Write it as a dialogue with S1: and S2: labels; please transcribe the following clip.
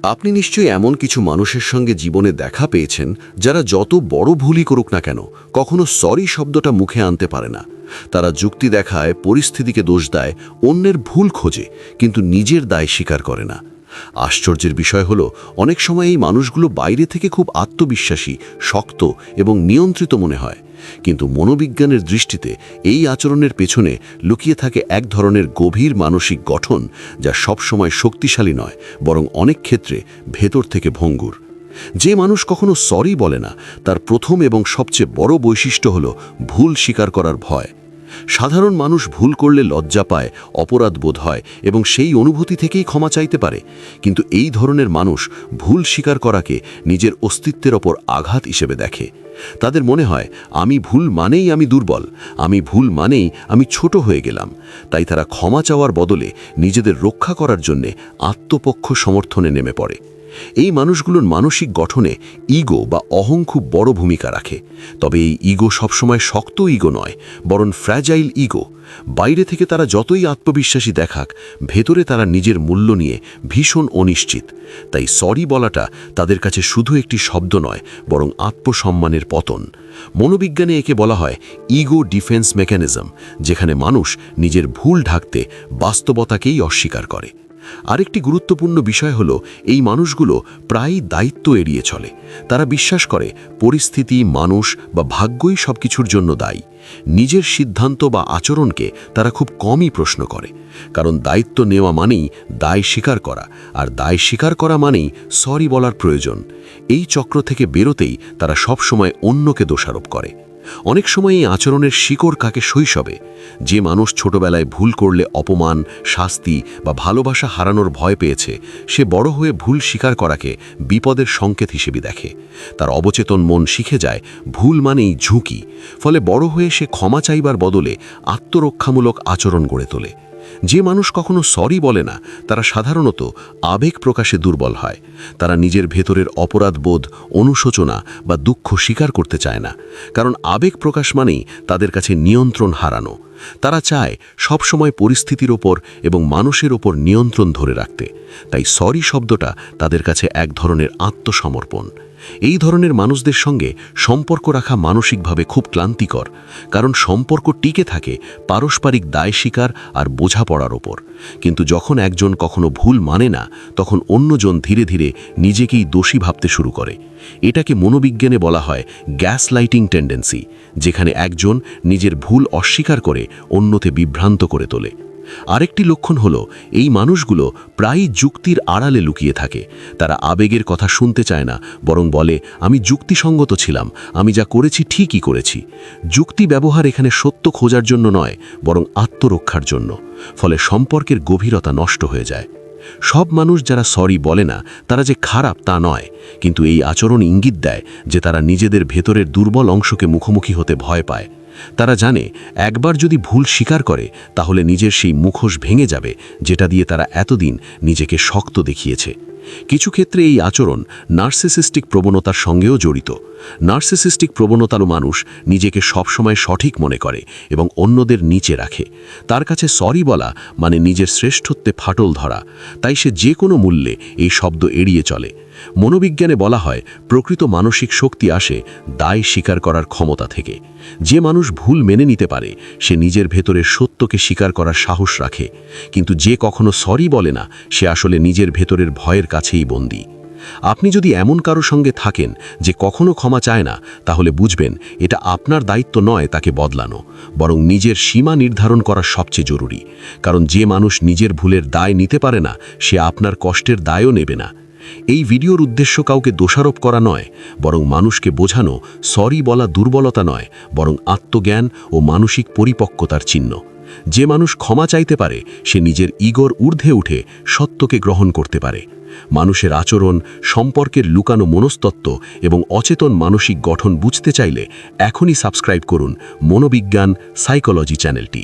S1: আপনি নিশ্চয়ই এমন কিছু মানুষের সঙ্গে জীবনে দেখা পেয়েছেন যারা যত বড় ভুলই করুক না কেন কখনো সরি শব্দটা মুখে আনতে পারে না। তারা যুক্তি দেখায়, পরিস্থিতিকে দোষ দেয়, অন্যের ভুল খোঁজে, কিন্তু নিজের দায় স্বীকার করে না। আশ্চর্যের বিষয় হলো, অনেক সময় এই মানুষগুলো বাইরে থেকে খুব আত্মবিশ্বাসী, শক্ত এবং নিয়ন্ত্রিত মনে হয়, কিন্তু মনোবিজ্ঞানের দৃষ্টিতে এই আচরণের পেছনে লুকিয়ে থাকে এক ধরনের গভীর মানসিক গঠন, যা সবসময় শক্তিশালী নয়, বরং অনেক ক্ষেত্রে ভেতর থেকে ভঙ্গুর। যে মানুষ কখনো সরি বলে না, তার প্রথম এবং সবচেয়ে বড় বৈশিষ্ট্য হলো ভুল স্বীকার করার ভয়। সাধারণ মানুষ ভুল করলে লজ্জা পায়, অপরাধ বোধ হয় এবং সেই অনুভূতি থেকেই ক্ষমা চাইতে পারে, কিন্তু এই ধরনের মানুষ ভুল স্বীকার করাকে নিজের অস্তিত্বের ওপর আঘাত হিসেবে দেখে। তাদের মনে হয়, আমি ভুল মানেই আমি দুর্বল, আমি ভুল মানেই আমি ছোট হয়ে গেলাম। তাই তারা ক্ষমা চাওয়ার বদলে নিজেদের রক্ষা করার জন্যে আত্মপক্ষ সমর্থনে নেমে পড়ে। এই মানুষগুলোর মানসিক গঠনে ইগো বা অহং খুব বড় ভূমিকা রাখে। তবে এই ইগো সবসময় শক্ত ইগো নয়, বরং ফ্র্যাজাইল ইগো। বাইরে থেকে তারা যতই আত্মবিশ্বাসী দেখাক, ভেতরে তারা নিজের মূল্য নিয়ে ভীষণ অনিশ্চিত। তাই সরি বলাটা তাদের কাছে শুধু একটি শব্দ নয়, বরং আত্মসম্মানের পতন। মনোবিজ্ঞানে একে বলা হয় ইগো ডিফেন্স মেকানিজম, যেখানে মানুষ নিজের ভুল ঢাকতে বাস্তবতাকেই অস্বীকার করে। আরেকটি গুরুত্বপূর্ণ বিষয় হলো, এই মানুষগুলো প্রায়ই দায়িত্ব এড়িয়ে চলে। তারা বিশ্বাস করে পরিস্থিতি, মানুষ বা ভাগ্যই সবকিছুর জন্য দায়ী। নিজের সিদ্ধান্ত বা আচরণকে তারা খুব কমই প্রশ্ন করে, কারণ দায়িত্ব নেওয়া মানেই দায় স্বীকার করা, আর দায় স্বীকার করা মানেই সরি বলার প্রয়োজন। এই চক্র থেকে বেরোতেই তারা সবসময় অন্যকে দোষারোপ করে। অনেক সময় এই আচরণের শিকড় কাকে শৈশবে। যে মানুষ ছোটবেলায় ভুল করলে অপমান, শাস্তি বা ভালোবাসা হারানোর ভয় পেয়েছে, সে বড় হয়ে ভুল স্বীকার করাকে বিপদের সংকেত হিসেবে দেখে। তার অবচেতন মন শিখে যায় ভুল মানেই ঝুঁকি, ফলে বড় হয়ে সে ক্ষমা চাইবার বদলে আত্মরক্ষামূলক আচরণ গড়ে তোলে। যে মানুষ কখনো সরি বলে না, তারা সাধারণত আবেগ প্রকাশে দুর্বল হয়। তারা নিজের ভেতরের অপরাধ বোধ, অনুশোচনা বা দুঃখ স্বীকার করতে চায় না, কারণ আবেগ প্রকাশ মানেই তাদের কাছে নিয়ন্ত্রণ হারানো। তারা চায় সবসময় পরিস্থিতির ওপর এবং মানুষের ওপর নিয়ন্ত্রণ ধরে রাখতে। তাই সরি শব্দটা তাদের কাছে এক ধরনের আত্মসমর্পণ। এই ধরনের মানুষদের সঙ্গে সম্পর্ক রাখা মানসিকভাবে খুব ক্লান্তিকর, কারণ সম্পর্ক টিকে থাকে পারস্পরিক দায় স্বীকার আর বোঝাপড়ার ওপর। কিন্তু যখন একজন কখনো ভুল মানে না, তখন অন্যজন ধীরে ধীরে নিজেকেই দোষী ভাবতে শুরু করে। এটাকে মনোবিজ্ঞানে বলা হয় গ্যাস লাইটিং টেন্ডেন্সি, যেখানে একজন নিজের ভুল অস্বীকার করে অন্যকে বিভ্রান্ত করে তোলে। আরেকটি লক্ষণ হলো, এই মানুষগুলো প্রায়ই যুক্তির আড়ালে লুকিয়ে থাকে। তারা আবেগের কথা শুনতে চায় না, বরং বলে, আমি যুক্তিসঙ্গত ছিলাম, আমি যা করেছি ঠিকই করেছি। যুক্তি ব্যবহার এখানে সত্য খোঁজার জন্য নয়, বরং আত্মরক্ষার জন্য। ফলে সম্পর্কের গভীরতা নষ্ট হয়ে যায়। সব মানুষ যারা সরি বলে না, তারা যে খারাপ তা নয়, কিন্তু এই আচরণ ইঙ্গিত দেয় যে তারা নিজেদের ভেতরের দুর্বল অংশকে মুখোমুখি হতে ভয় পায়। তারা জানে, একবার যদি ভুল স্বীকার করে, তাহলে নিজের সেই মুখোশ ভেঙে যাবে, যেটা দিয়ে তারা এতদিন নিজেকে শক্ত দেখিয়েছে। কিছু ক্ষেত্রে এই আচরণ নার্সিসিস্টিক প্রবণতার সঙ্গেও জড়িত। নার্সিসিস্টিক প্রবণতার মানুষ নিজেকে সবসময় সঠিক মনে করে এবং অন্যদের নিচে রাখে। তার কাছে সরি বলা মানে নিজের শ্রেষ্ঠত্বে ফাটল ধরা, তাই সে যে কোনো মূল্যে এই শব্দ এড়িয়ে চলে। মনোবিজ্ঞানে বলা হয়, প্রকৃত মানসিক শক্তি আসে দায় স্বীকার করার ক্ষমতা থেকে। যে মানুষ ভুল মেনে নিতে পারে, সে নিজের ভেতরের সত্যকে স্বীকার করার সাহস রাখে, কিন্তু যে কখনো সরি বলে না, সে আসলে নিজের ভেতরের ভয়ের কাছেই বন্দী। আপনি যদি এমন কারো সঙ্গে থাকেন যে কখনো ক্ষমা চায় না, তাহলে বুঝবেন এটা আপনার দায়িত্ব নয় তাকে বদলানো, বরং নিজের সীমা নির্ধারণ করা সবচেয়ে জরুরি। কারণ যে মানুষ নিজের ভুলের দায় নিতে পারে না, সে আপনার কষ্টের দায়ও নেবে না। এই ভিডিওর উদ্দেশ্য কাউকে দোষারোপ করা নয়, বরং মানুষকে বোঝানো সরি বলা দুর্বলতা নয়, বরং আত্মজ্ঞান ও মানসিক পরিপক্কতার চিহ্ন। যে মানুষ ক্ষমা চাইতে পারে, সে নিজের ইগোর ঊর্ধ্বে উঠে সত্যকে গ্রহণ করতে পারে। মানুষের আচরণ, সম্পর্কের লুকানো মনস্তত্ত্ব এবং অচেতন মানসিক গঠন বুঝতে চাইলে এখনই সাবস্ক্রাইব করুন মনোবিজ্ঞান সাইকোলজি চ্যানেলটি।